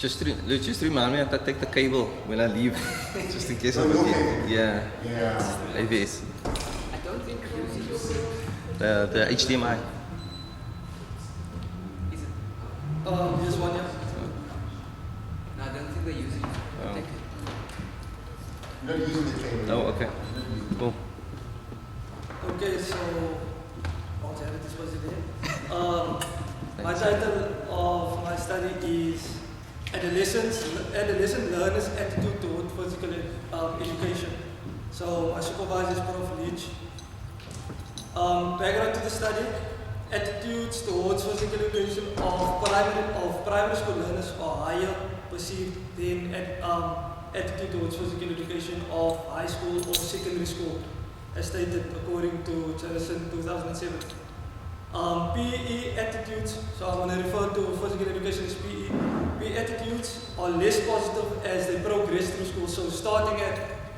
Just remind me to take the cable when I leave, just in case I No, forget. okay. Yeah. AVS. I don't think you use it. The HDMI. Is it? Here's one, yeah. No, I don't think they use it. Oh. Take it. You're not using the cable. Oh, okay. Cool. Okay, so I'll have it disposed there. My title of my study is Adolescent Learners' Attitude Toward Physical Education. So my supervisor is Prof. Leach. Background to the study: attitudes towards physical education of primary school learners are higher perceived than attitude towards physical education of high school or secondary school, as stated according to Jefferson 2007. PE attitudes, so I'm going to refer to physical education as PE. PE attitudes are less positive as they progress through school. So starting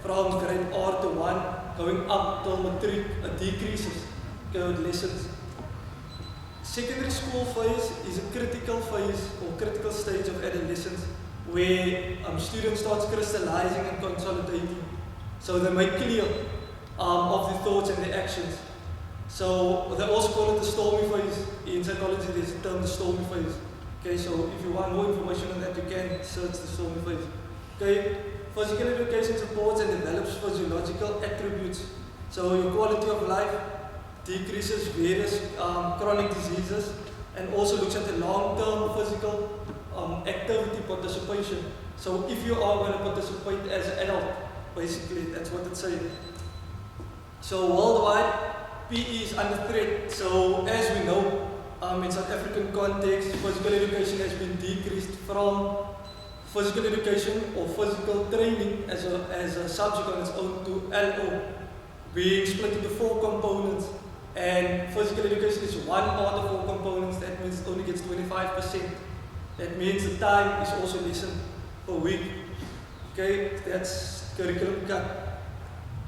from grade R to 1, going up till matric, it decreases adolescence. Secondary school phase is a critical phase or critical stage of adolescence where students start crystallizing and consolidating. So they make clear of their thoughts and their actions. So they also call it the stormy phase. In psychology, there's a term, the stormy phase. Okay, so if you want more information on that, you can search the stormy phase. Okay, physical education supports and develops physiological attributes. So your quality of life decreases various chronic diseases and also looks at the long-term physical activity participation. So if you are going to participate as an adult, basically, that's what it's saying. So worldwide, PE is under threat. So as we know, in South African context, physical education has been decreased from physical education or physical training as a subject on its own to LO, being split into 4 components. And physical education is one part of 4 components. That means it only gets 25%. That means the time is also lessened per week. Okay, that's curriculum cut.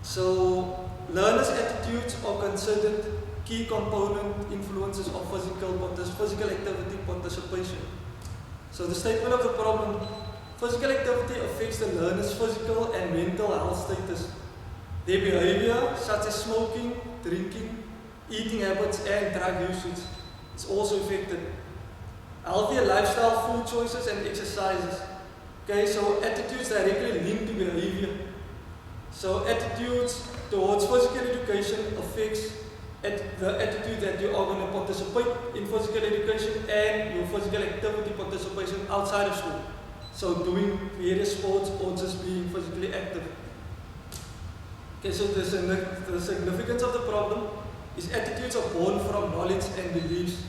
So learners' attitudes are considered key component influences of physical activity participation. So the statement of the problem: physical activity affects the learner's physical and mental health status. Their behavior, such as smoking, drinking, eating habits, and drug usage, is also affected. Healthier lifestyle, food choices, and exercises. Okay, so attitudes directly linked to behavior. So attitudes towards physical education affects the attitude that you are going to participate in physical education and your physical activity participation outside of school. So doing various sports or just being physically active. Okay, so the significance of the problem is attitudes are born from knowledge and beliefs,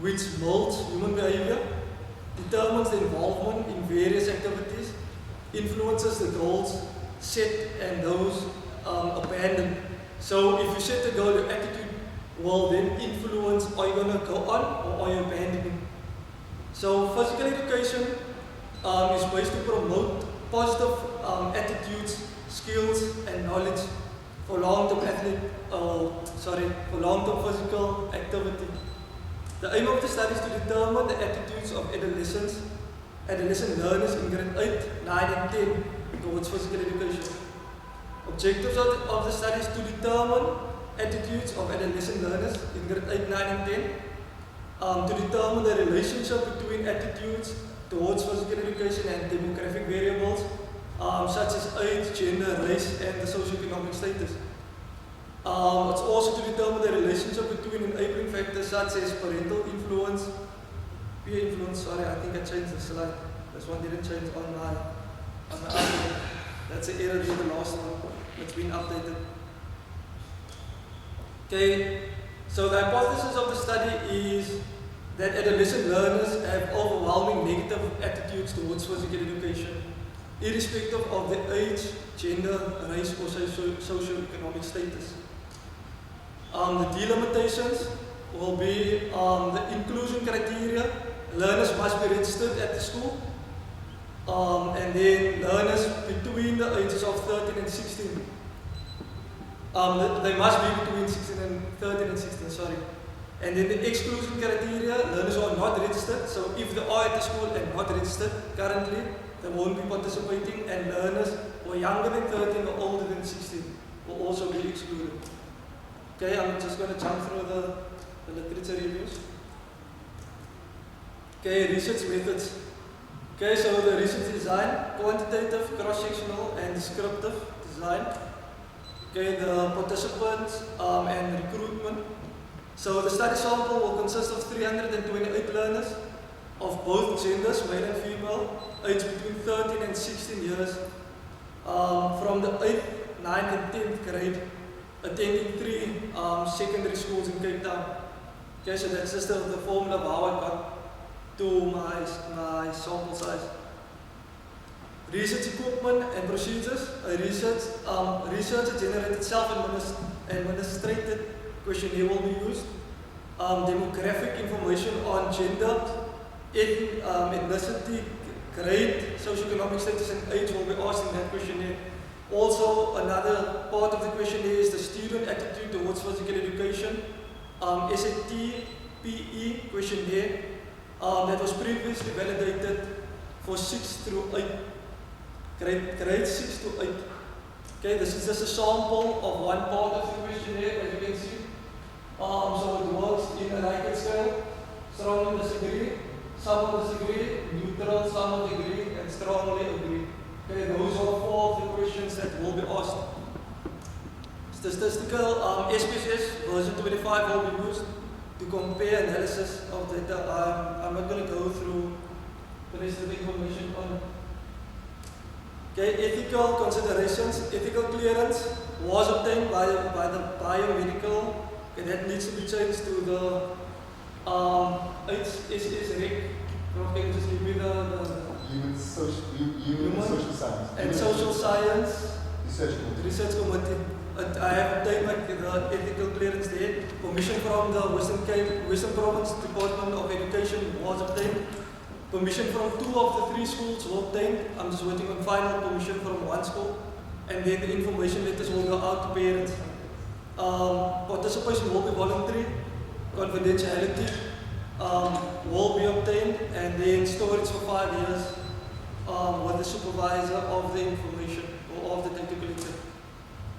which molds human behavior, determines the involvement in various activities, influences the goals set and those abandoned. So if you set a goal, your attitude will then influence, are you going to go on or are you abandoning? So physical education is based to promote positive attitudes, skills and knowledge for long-term physical activity. The aim of the study is to determine the attitudes of adolescent learners in grade 8, 9 and 10 towards physical education. Objectives of the study is to determine attitudes of adolescent learners in grade 8, 9 and 10, to determine the relationship between attitudes towards physical education and demographic variables such as age, gender, race and the socioeconomic status. It's also to determine the relationship between enabling factors such as parental influence, peer influence. Sorry, I think I changed the slide. This one didn't change on my output. That's the error in the last one. It's been updated. Okay, so the hypothesis of the study is that adolescent learners have overwhelming negative attitudes towards physical education, irrespective of their age, gender, race or socioeconomic status. The delimitations will be the inclusion criteria. Learners must be registered at the school. And then learners between the ages of 13 and 16. They must be between 13 and 16, sorry. And then the exclusion criteria, learners who are not registered. So if they are at the school and not registered currently, they won't be participating, and learners who are younger than 13 or older than 16 will also be excluded. Okay, I'm just going to jump through the literature reviews. Okay, research methods. Okay, so the research design, quantitative, cross-sectional and descriptive design. Okay, the participants and recruitment. So the study sample will consist of 328 learners of both genders, male and female, aged between 13 and 16 years, from the 8th, 9th and 10th grade, attending 3 secondary schools in Cape Town. Okay, so that's just the formula of how I got to my sample size. Research equipment and procedures. A researcher-generated self-administrated questionnaire will be used. Demographic information on gender, ethnicity, grade, socioeconomic status and age will be asked in that questionnaire. Also, another part of the questionnaire is the student attitude towards physical education. SAT, PE questionnaire that was previously validated for 6 through 8, grade 6 to 8. Okay, this is just a sample of one part of the questionnaire, as you can see. So it works in a Likert scale: strongly disagree, some will disagree, neutral, some will agree, and strongly agree. Okay, those are 4 of the questions that will be asked. Statistical SPSS version 25 will be used to compare analysis of data. I'm not going to go through the rest of the information on. Okay, ethical considerations. Ethical clearance was obtained by the biomedical. Okay, that needs to be changed to the HSS Rec. Can you just give me the Human social science. And social science Research committee. I have obtained the ethical clearance there. Permission from the Western Province Department of Education was obtained. Permission from 2 of the 3 schools were obtained. I'm just waiting on final permission from 1 school. And then the information letters will go out to parents. Participation will be voluntary. Confidentiality will be obtained, and then storage for 5 years with the supervisor of the information or of the data collector.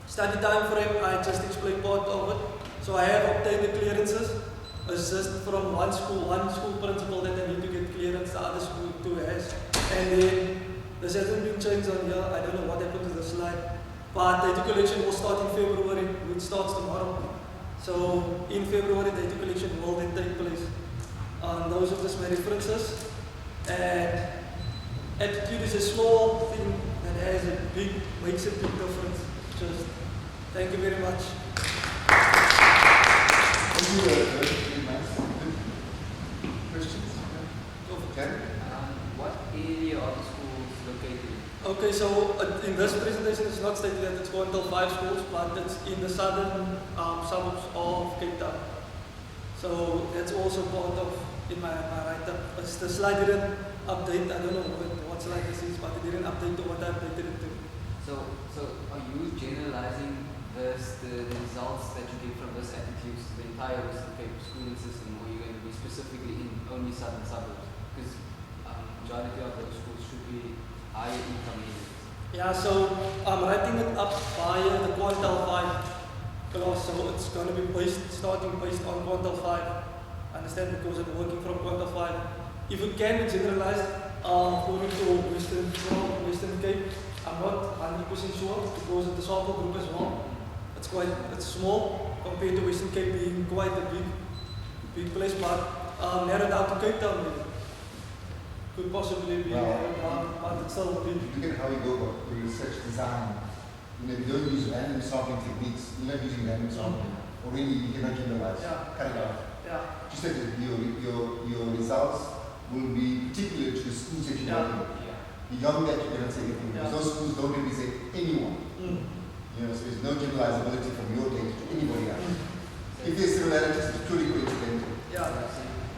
Study time frame, I just explained part of it. So I have obtained the clearances. It's just from one school principal that I need to get clearance, the other school 2 has. And then this hasn't been changed on here. I don't know what happened to the slide. But data collection will start in February, which starts tomorrow. So in February, data collection will then take place. Those are just my references. And attitude is a small thing that makes a big difference. Just thank you very much. Thank you very much. Questions? Okay. What area of the school is located in? Okay, so in this presentation it's not stated that it's going to 5 schools, but it's in the southern suburbs of Cape Town. So that's also part of in my write-up. The slide didn't update. I don't know what slide this is, but it didn't update to what I updated it to. So are you generalizing the results that you get from this attitude to the entire Western Cape schooling system, or are you going to be specifically in only southern suburbs? Because majority of those schools should be higher income areas. Yeah, so I'm writing it up via the Quantal 5 class, so it's going to be starting based on Quantal 5. Understand, because I'm working from Quantal 5. If it can be generalized according to Western Cape, I'm not 100% sure because of the sample group as well. It's small compared to Western Cape being quite a big place, but narrowed down to Cape Town maybe. Could possibly be narrowed down, but it's still big. Look at how you go about your research design. You don't use random sampling techniques. You're not using random sampling. Already you cannot generalize. Yeah. Cut it out. Yeah. Just that your results will be particular to the schools that you're working with. Beyond that, you cannot say anything. Because those schools don't represent anyone. You know, so there's no generalizability from your data to anybody else. If there's similarities, it's purely coincidental. Yeah.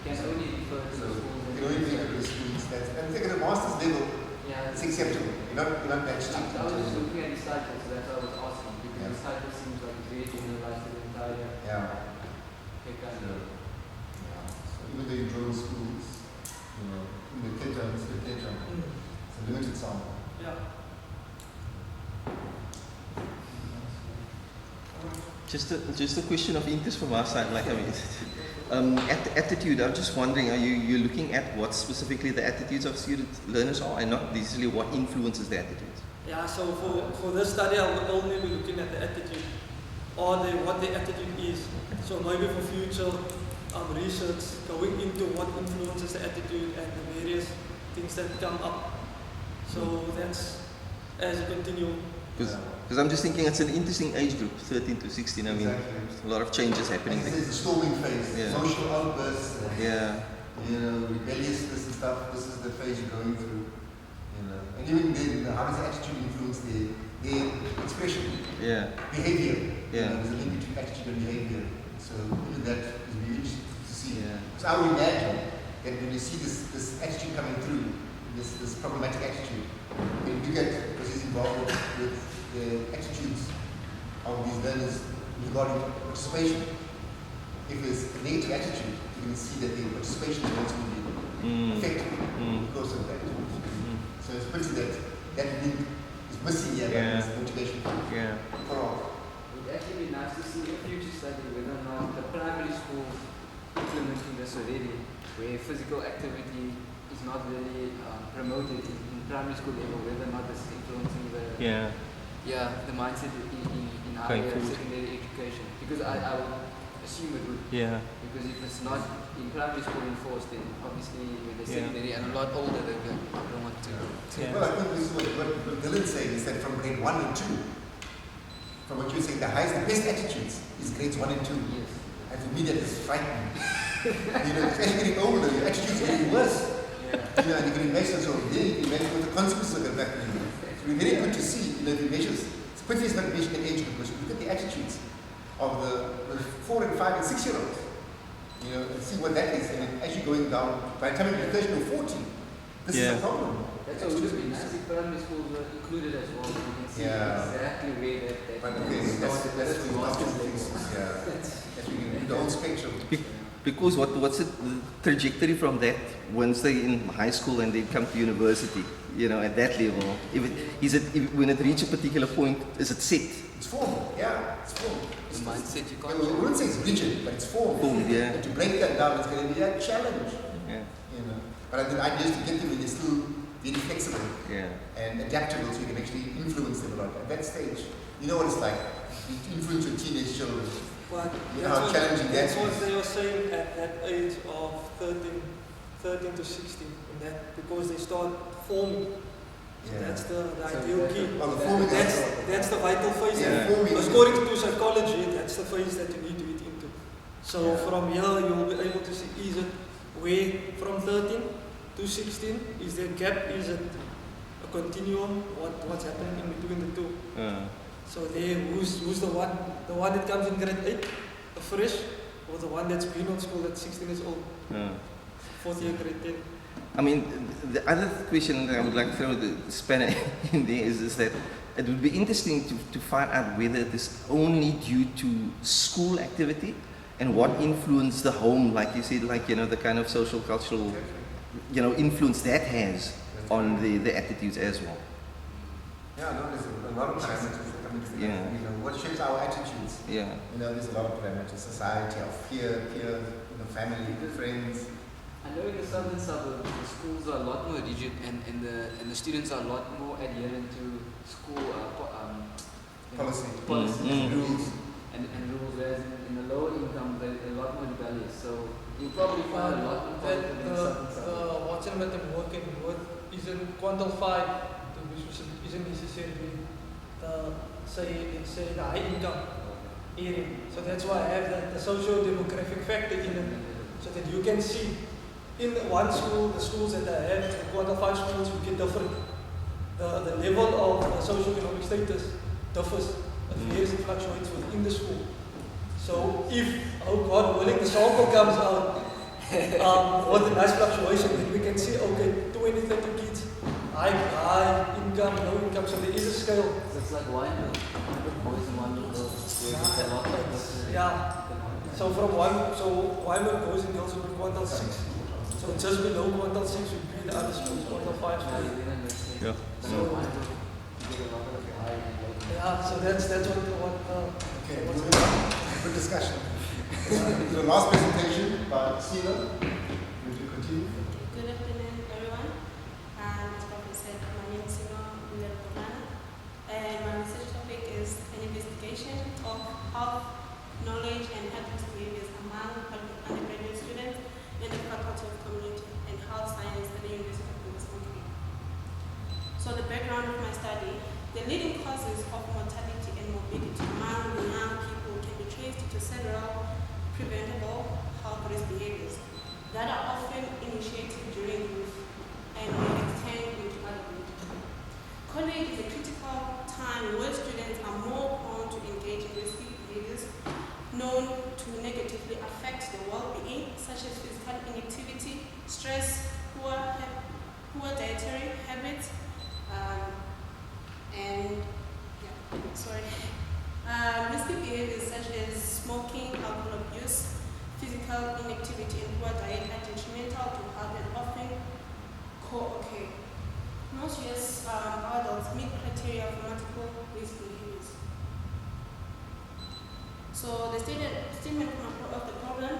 Can only refer to the schools. You can only refer to the schools. And I think at the master's level, Yeah. it's acceptable. You're not that strict. I was just looking at this title, so that's why I was asking, because this title seems like it's very generalized to the entire Yeah. Cape Town. even though you drone schools, in the theatre, it's a limited sample. Yeah. Just a question of interest from our side, like I mean, attitude. I'm just wondering, are you looking at what specifically the attitudes of student learners are, and not necessarily what influences the attitudes? Yeah, so for this study, I will only be looking at the attitude, or what the attitude is. So maybe for future research, going into what influences the attitude and the various things that come up. So that's as a continuum. Because I'm just thinking it's an interesting age group, 13 to 16. I mean, Exactly. a lot of changes happening there. This is the storming phase, Yeah. social outbursts, Yeah, rebelliousness and stuff. This is the phase you're going through. And even then, how does the attitude influence their expression, yeah, behavior? Yeah. There's a link between attitude and behavior. So even that is really interesting to see. yeah, So I would imagine that when you see this attitude coming through, this problematic attitude, when you get because he's involved with the attitudes of these learners regarding participation. If there's a negative attitude, you can see that the participation is going to be affected because of that. So it's pretty that link is missing here, Yeah. this motivation yeah. for all. It would actually be nice to see a future study whether or not the primary schools implementing this already, where physical activity is not really promoted in primary school level, whether or not this is influencing the mindset in higher Going forward. secondary education. Because I would assume it would. Yeah, Because if it's not in primary school enforced, then obviously when they're Yeah. secondary and a lot older, they don't want to. Yeah. Well, I think this is what Dylan's saying is that from grade 1 and 2, from what you're saying, the best attitudes is grades 1 and 2. Yes. And for me, that is frightening. As you're getting older, your attitudes are getting worse. Yeah. And you can imagine, so then you can imagine what the consequences of that will be. It will be very good to see, the measures. It's pretty it's not measuring at age group, because you look at the attitudes of the 4 and 5 and 6 year olds, and see what that is. And as you're going down, by the time you're 13 or 14, this is a problem. That's what would be nice if primary schools were included as well. You can see Yeah. exactly where that But okay, that's started. what we want to fix. Yeah. That's we can do the whole spectrum. because what's the trajectory from that once they're in high school and they come to university, at that level? When it reaches a particular point, is it set? It's formal, yeah, it's formal. The mindset you I can't. wouldn't say it's rigid, but it's formal. Formed, yeah. And to break that down, it's going to be a challenge. Yeah, But I think the idea is to get them when they're still very flexible yeah, and adaptable, so you can actually influence them a lot. At that stage, you know what it's like. You influence your teenage children. But You know how challenging that that's what is. they were saying at that age of 13 to 16, in that because they start forming. So Yeah. that's the So ideal that's key. Well, the forming That's the vital phase. Yeah, that- forming. According to psychology, that's the phase that you need to get into. So Yeah. from here, you'll be able to see, is it where from 13 to 16, is there a gap, is it a continuum, what's happening in between the two? So there, who's the one that comes in grade 8, the fresh, or the one that's been on school at 16 years old, fourth year grade 10? I mean, the other question that I would like to throw the spanner in there is that it would be interesting to find out whether it is only due to school activity and what influence the home, like you said, the kind of social, cultural, influence that has on the attitudes as well. Yeah, no, there's a lot of parameters that come into the Yeah. What shapes our attitudes? Yeah, There's a lot of parameters. Society, our peer, family, friends. I know in the southern suburbs, the schools are a lot more rigid and the students are a lot more adherent to school Policy. policies and Mm. rules and rules, whereas in the lower income, they're a lot more rebellious. So you'll probably find a lot more That positive in the southern suburbs. what's in what I'm working with isn't quantified, isn't necessarily say the high income area. So that's why I have the socio-demographic factor in it, so that you can see in one school, the schools that I have, the quantified schools, you get different. The level of socio-economic status differs. It varies and fluctuates within the school. So if, oh God willing, the sample comes out with a nice fluctuation, then we can see, okay, 20, 30 kids, high income, low income, so there is a scale. So it's like wine, 100 boys and 100 girls. Where there's a lot of Yeah. So Wyman goes and goes with quantal 6. So just below quantal 6 would be the other schools, quantal 5 schools. Yeah. So yeah, so that's what Okay, moving on. Good discussion. The last presentation by Sina. Will you continue? Good afternoon, everyone. As Prophet said, my name is Sina Ulerokana, and my research topic is an investigation of health, knowledge, and health behaviors among undergraduate students in the Faculty of Community and Health Science at the University of Wisconsin. So the background of my study, the leading causes of mortality and morbidity among the young people can be traced to several preventable health risk behaviors that are often initiated during youth and may extend into adulthood. College is a critical time where students are more prone to engage in risky behaviors known to negatively affect their well-being, such as physical inactivity, stress, poor dietary habits, risky behaviors such as smoking, alcohol abuse, physical inactivity, and poor diet are detrimental to health and often co-occur. Most US adults meet criteria for multiple risk behaviors. So the statement of the problem,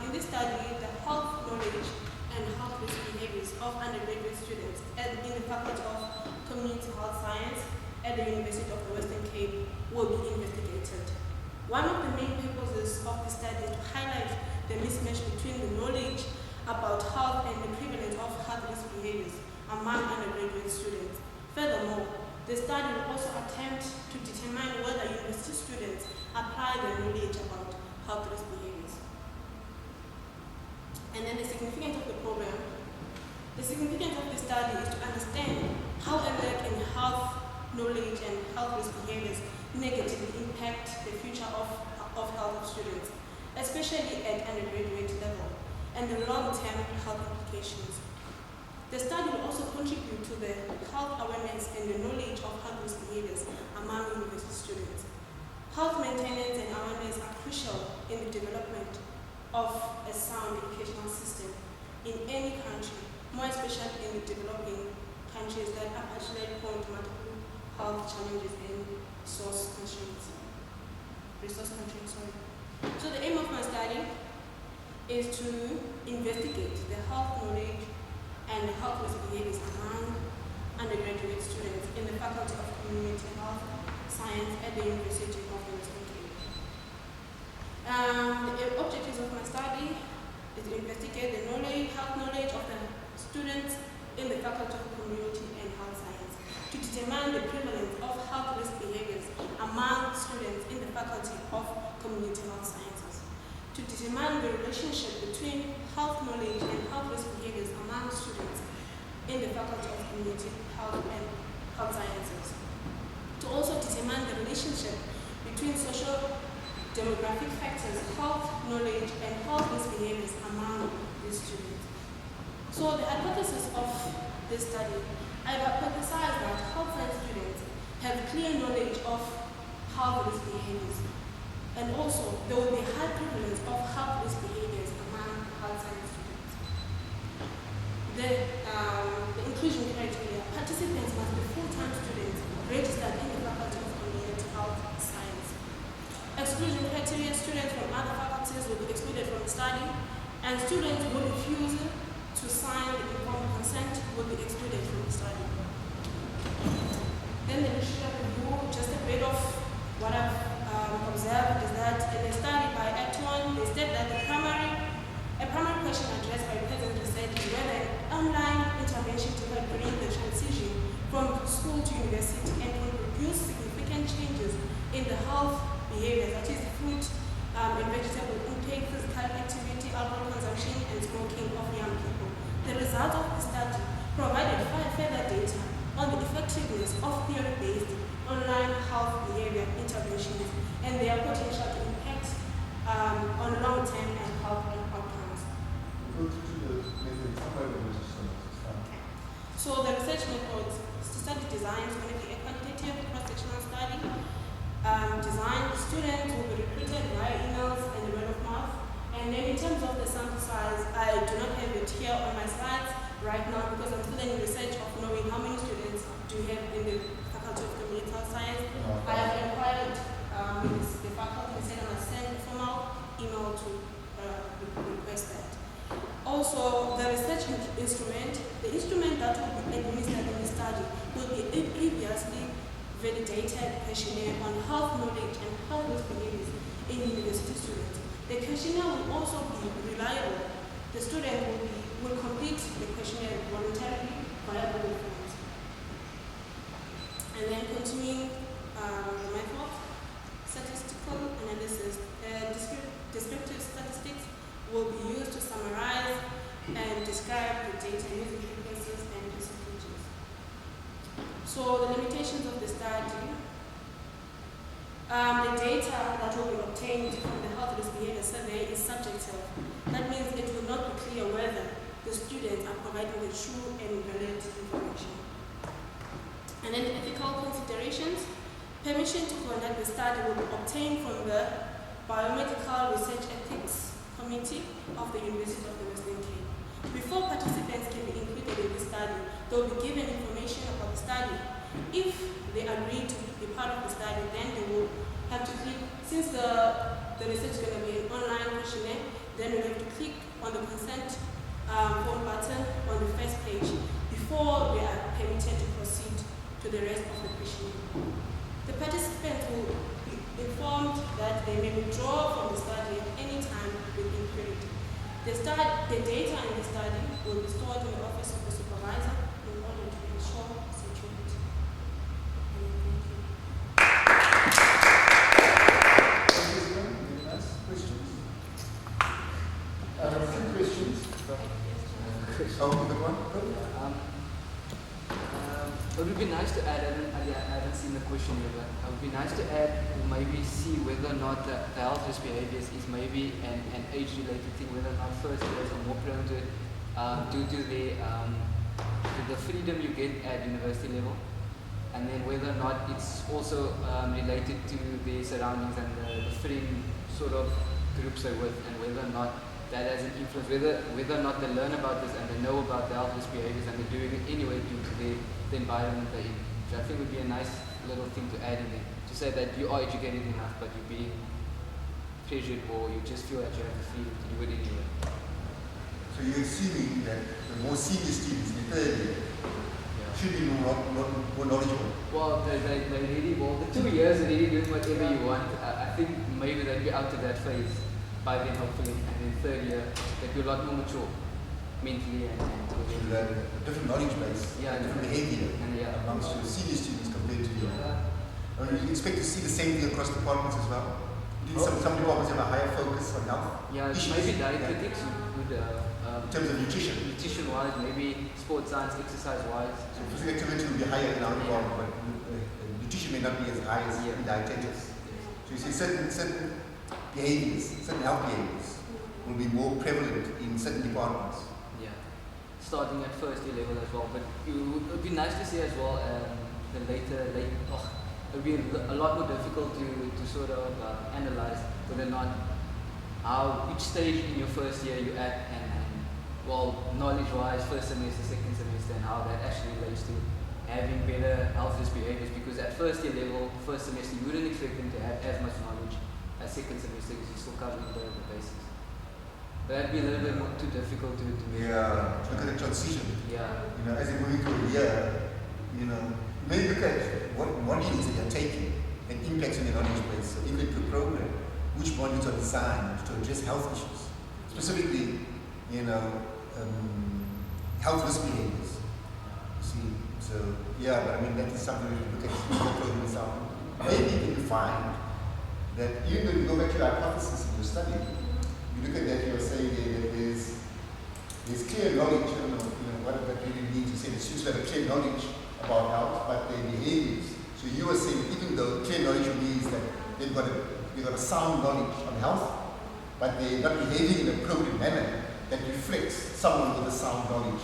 in this study, the health knowledge and health risk behaviors of undergraduate students in the Faculty of Community Health Science at the University of the Western Cape will be investigated. One of the main purposes of the study is to highlight the mismatch between the knowledge about health and the prevalence of health risk behaviors among undergraduate students. Furthermore, the study will also attempt to determine whether university students apply their knowledge about health risk behaviors. And then the significance of the program. The significance of the study is to understand how a lack in health knowledge and health risk behaviors negatively impact the future of health of students, especially at undergraduate level, and the long-term health implications. The study will also contribute to the health awareness and the knowledge of health risk behaviors among university students. Health maintenance and awareness are crucial in the development of a sound educational system in any country, more especially in the developing countries that are particularly prone to multiple health challenges and resource constraints. So the aim of my study is to investigate the health knowledge and health risk behaviors among undergraduate students in the Faculty of Community Health Science at the University of the Western Cape. The objectives of my study is to investigate the health knowledge of the students in the Faculty of Community and Health Science, to determine the prevalence of health risk behaviors among students in the Faculty of Community Health Sciences, to determine the relationship between health knowledge and health risk behaviors among students in the Faculty of Community Health and Health Sciences, to also determine the relationship between social demographic factors, health knowledge, and health risk behaviors among these students. So the hypothesis of this study, I've hypothesized that health science students have clear knowledge of health risk behaviors, and also there will be high prevalence of health risk behaviors among health science students. The inclusion criteria: participants must be full-time students registered in the Faculty of Community Health Science. Exclusion criteria: students from other faculties will be excluded from the study, and students who refuse to sign the informed consent will be excluded from the study. Then the literature review, just a bit of what I've observed is that in a study by prt11, they said that a primary question addressed by present research is whether an online intervention to help bring the transition from school to university and produce significant changes in the health behavior, that is food and vegetable intake, physical activity, alcohol consumption, and smoking of young people. The result of the study provided further data on the effectiveness of theory-based online health behavior interventions and their potential to impact on long-term and health outcomes. Go to the method somewhere in the Okay. So the research methods: study design is going to be a quantitative cross-sectional study. design. Students will be recruited via emails and word of mouth. And then in terms of the sample size, I do not have it here on my slides right now because I'm still in research of knowing how many students do we have in the Faculty of Community Health Science. I have inquired with the faculty and said I must send a formal email to request that. Also, the research instrument, the instrument that will be administered in the study will be a previously validated questionnaire on health knowledge and health risk behaviors in university students. The questionnaire will also be reliable. The student will complete the questionnaire voluntarily via Google Forms. And then continuing the method, statistical analysis, descriptive statistics will be used to summarize and describe the data using frequencies and percentages. So the limitations of the study. The data that will be obtained from the health risk behavior survey is subjective. That means it will not be clear whether the students are providing the true and valid information. And then ethical considerations. Permission to conduct the study will be obtained from the Biomedical Research Ethics Committee of the University of the Western Cape. Before participants can be included in the study, they will be given information about the study. If they agree to be part of the study, then they will have to click, since the research is going to be an online questionnaire, then we have to click on the consent form button on the first page before they are permitted to proceed to the rest of the questionnaire. The participants will be informed that they may withdraw from the study at any time within period. The data in the study will be stored in the office of the supervisor in order to ensure security. Questions? I have a few questions. Oh, the one? It would be nice to add, I haven't seen the question yet, but it would be nice to add, maybe see whether or not the health risk behaviors is maybe an age-related thing, whether or not first years are more prone to it, due to the freedom you get at university level, and then whether or not it's also related to the surroundings and the friend sort of groups they're with, and whether or not that has an influence, whether or not they learn about this and they know about the health risk behaviors and they're doing it anyway due to the environment they're in. Which I think would be a nice little thing to add in there, to say that you are educated enough but you're being pressured or you just feel that you have the freedom to do it anyway. So you're assuming that the more senior students in the third year should be more knowledgeable? Well, they really, the 2 years are really doing whatever you want. I think maybe they'll be out of that phase by then hopefully, and then third year they'll be a lot more mature mentally and So that a different knowledge base, yeah, different behavior and amongst your senior students compared to your. You expect to see the same thing across departments as well? Some departments have a higher focus on health. Yeah, issues. maybe dietetics would in terms of nutrition. Nutrition-wise, maybe sports science, exercise-wise. So physical activity will be higher in our department, but nutrition may not be as high as in dietetics. So you see certain behaviors, certain health behaviors will be more prevalent in certain departments. Yeah, starting at first year level as well. But it would be nice to see as well the later, it would be a lot more difficult to sort of analyze whether or not which stage in your first year you're at and knowledge-wise, first semester, second semester, and how that actually relates to having better health risk behaviors. Because at first year level, first semester, you wouldn't expect them to have as much knowledge as second semester because you're still covering the basics. But that'd be a little bit more too difficult to make. Yeah, to look at the transition. Yeah. As you're moving through a year, maybe look at what modules that you're taking and impacts on your knowledge base. So even to program, which modules are designed to address health issues, specifically, health risk behaviors. See, so yeah, but I mean that is something we look at program itself. Maybe you find that even though you go back to your hypothesis in your study, you look at that, you're saying that there's clear knowledge, what that really means. You say the students have a clear knowledge about health, but their behaviors. So you are saying even though clear knowledge means that they've got a sound knowledge on health, but they're not behaving in a appropriate manner that reflects someone with a sound knowledge.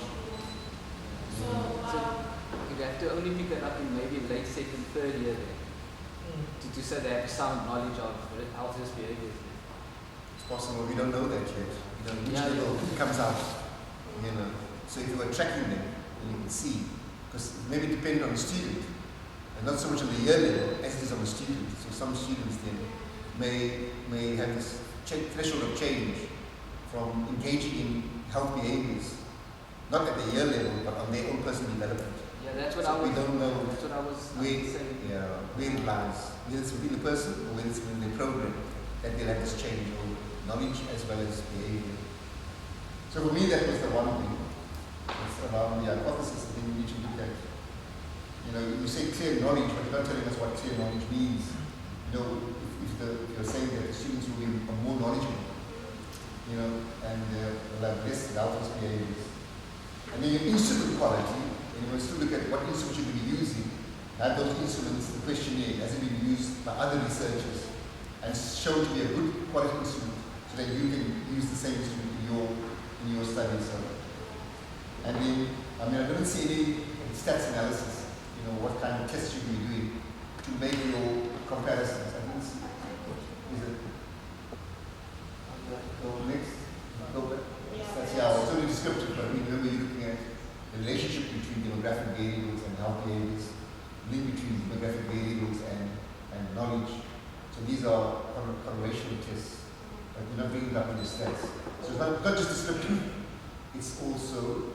So you'd have to only pick that up in maybe late second, third year then. to say they have sound knowledge of health risk behaviors. It's possible, we don't know that yet. You know, which Yeah, level it comes out, you know. So if you were tracking them, then you can see, because maybe depending on the student, and not so much on the year level as it is on the student. So some students then may have this threshold of change from engaging in health behaviors, not at the year level, but on their own personal development. Yeah, that's what So I was. we don't know That's what I was saying. where it lies, whether it's within the person or whether it's within the program that they'll have this change of knowledge as well as behavior. So for me, that was the one thing. It's around the hypothesis that we need to look at. You know, you say clear knowledge, but you're not telling us what clear knowledge means. You know, if you're saying that the students will be more knowledgeable, you know, and will have less doubtless behaviors. And then your instrument quality, and you must still look at what instruments you're going to be using. Have those instruments, the questionnaire, has it been used by other researchers and shown to be a good quality instrument so that you can use the same instrument in your study. So, and then, I mean, I don't see any stats analysis, you know, what kind of tests you're going to be doing to make your comparisons. I think is it go next? Go back. That's, it's only descriptive, but I mean, remember you're looking at the relationship between demographic variables and health behaviors, link between demographic variables and knowledge. So these are correlational tests, but you're not bringing it up in the stats. So it's not just descriptive, it's also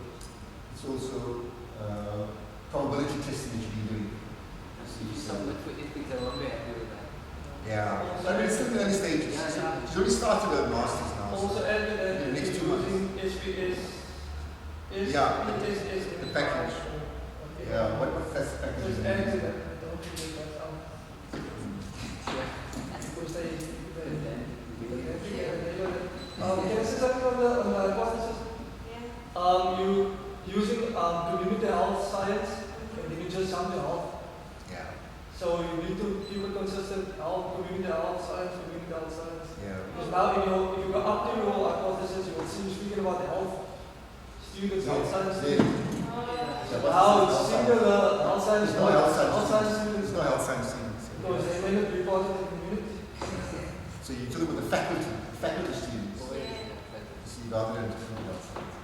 probability testing that you've been doing. But for ethics, I won't be happy with that. Yeah, so I mean, it's still in the early stages. Yeah. It's already started a master's now. Also add to that, the next 2 using months. HPS is The package. Okay. Yeah, what that's the package? Just add to that. Don't forget that out. Because can I say something on the hypothesis? You using community health science, and then you just jump to health. Yeah. So you need to keep it consistent. Community health science. Yeah. Because now if you go up to your hypothesis, you will see you speaking about the health students, health science students. Now it's singular health science There's no health science students. There's no health science students. Because they may not be part of the community. So you're talking about the faculty students. See, rather than talking about science.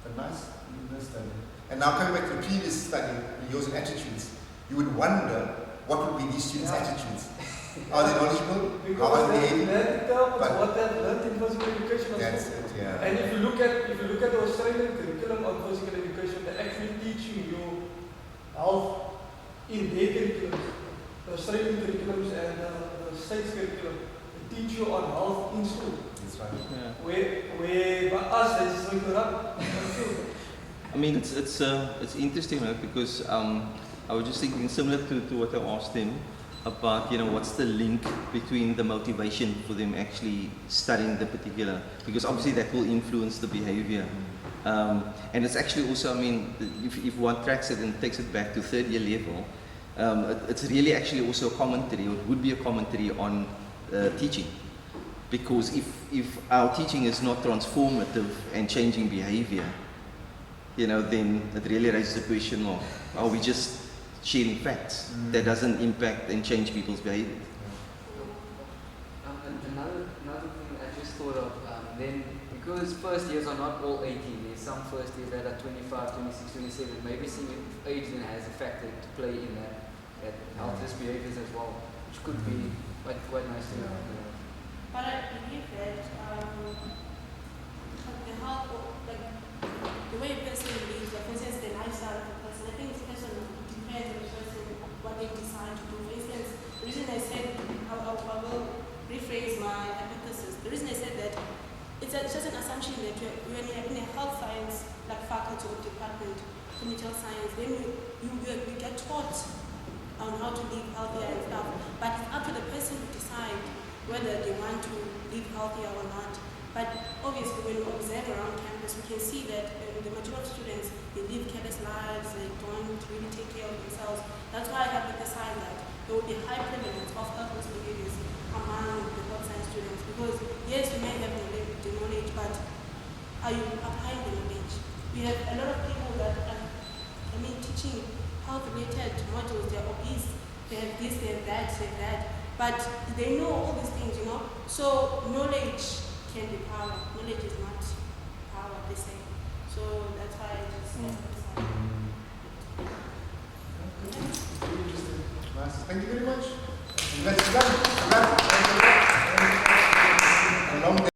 But nice study. And now coming back to the previous study, yours and attitudes, you would wonder what would be these students' attitudes. Are they knowledgeable? How are they behaving? But what they've learned in physical education. That's it, yeah. And if you look at the Australian curriculum on physical education, they actually teach you health in their curriculums. The Australian curriculums and the state's curriculum, they teach you on health in school. That's right. Yeah. Where by us they just look it up. I mean, it's interesting, right? Because I was just thinking similar to what I asked him about, you know, what's the link between the motivation for them actually studying the particular, because obviously that will influence the behavior. And it's actually also, I mean, if one tracks it and takes it back to third year level, it's really actually also a commentary, or it would be a commentary on teaching. Because if our teaching is not transformative and changing behavior, you know, then it really raises the question of, are we just sharing facts that doesn't impact and change people's behavior? Another thing I just thought of, then because first years are not all 18, there's some first years that are 25, 26, 27, maybe seeing if age then has a factor to play in that health risk behaviors as well, which could be quite nice to know. But I believe that the health, like the way a person lives, like for instance, the lifestyle of a person, I think it's personal. It depends on the person, what they decide to do. For instance, the reason I said, I will rephrase my hypothesis. The reason I said that, it's just an assumption that when you're in a health science, like faculty or department, community health science, then you get taught on how to live healthier and stuff. But it's up to the person to decide whether they want to live healthier or not. But obviously when we observe around campus, we can see that the majority of students, they live careless lives, they don't really take care of themselves. That's why I hypothesize that there will be high prevalence of health risk behaviors among the health science students. Because yes, you may have the knowledge, but are you applying the knowledge? We have a lot of people that are, teaching health-related modules, they're obese, they have this, they have that, they have that. But they know all these things, you know. So knowledge can be power. Knowledge is not power, they say. So that's why I just emphasize. Very interesting. Nice. Thank you very much. Congrats.